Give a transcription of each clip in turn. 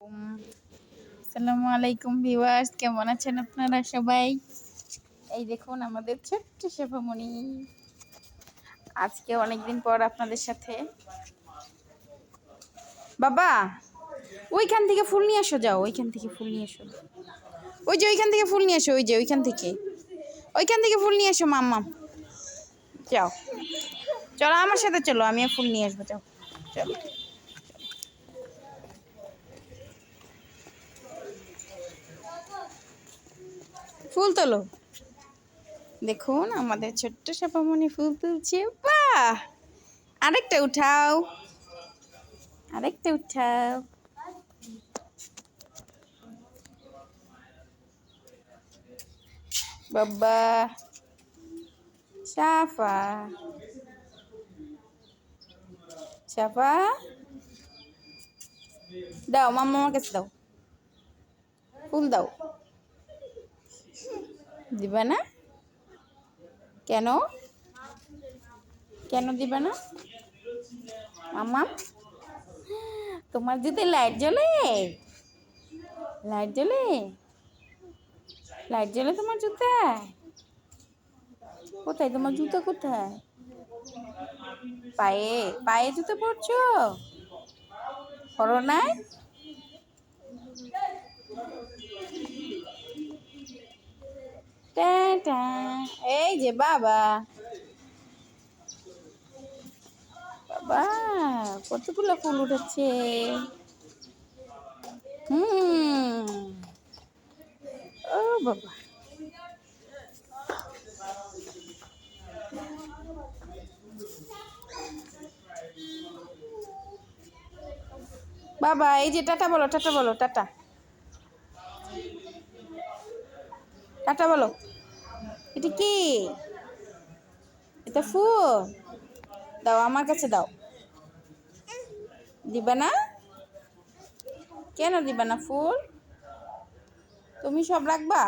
আসসালামু আলাইকুম ভিউয়ার্স, কেমন আছেন আপনারা সবাই? এই দেখুন আমাদের ছোট্ট শেফামণি আজকে অনেকদিন পর আপনাদের সাথে। বাবা ওইখান থেকে ফুল নিয়ে আসো, যাও ওইখান থেকে ফুল নিয়ে আসো, ওই যে ওইখান থেকে ফুল নিয়ে আসো, ওই যে ওইখান থেকে ফুল নিয়ে আসো মাম্মা। যাও চলো আমার সাথে, চলো আমিও ফুল নিয়ে আসবো, যাও চলো। ফুল তোলো, দেখুন আমাদের ছোট্ট শেফামণি ফুল তুলছে। বাহ, আরেকটা উঠাও, আরেকটা উঠাও। বাবা সাফা, সাফা দাও, মাম্মার কাছে দাও, ফুল দাও। দিবা না কেন? কেন দিবা না মাম্মা? তোমার জুতে লাইট জ্বলে, লাইট জ্বলে, লাইট জ্বলে তোমার জুতায়? কোথায় তোমার জুতো, কোথায়? পায়ে, পায়ে জুতো পরছো? পরো নাই? এই যে বাবা, বাবা কতগুলো ফুল উঠেছে। ও বাবা, বাবা এই যে টাটা বলো, টাটা বলো, টাটা, টাটা বলো। এটা কি? এটা ফুল? দাও আমার কাছে দাও। দিবা না? কেন দিবা না ফুল? তুমি সব রাখবা?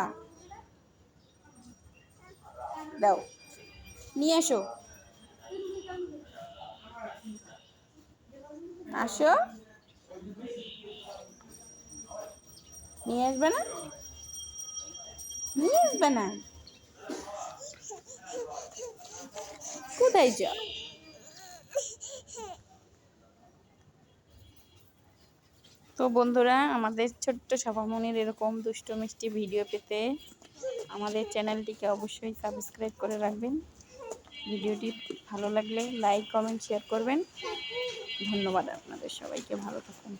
দাও, নিয়ে এসো, আসো, নিয়ে আসবে না? নিয়ে আসবে না? কোথায় যাও? তো বন্ধুরা, আমাদের ছোট্ট শেফামণির এরকম দুষ্ট মিষ্টি ভিডিও পেতে আমাদের চ্যানেলটিকে অবশ্যই সাবস্ক্রাইব করে রাখবেন। ভিডিওটি ভালো লাগলে লাইক, কমেন্ট, শেয়ার করবেন। ধন্যবাদ আপনাদের সবাইকে, ভালো থাকুন।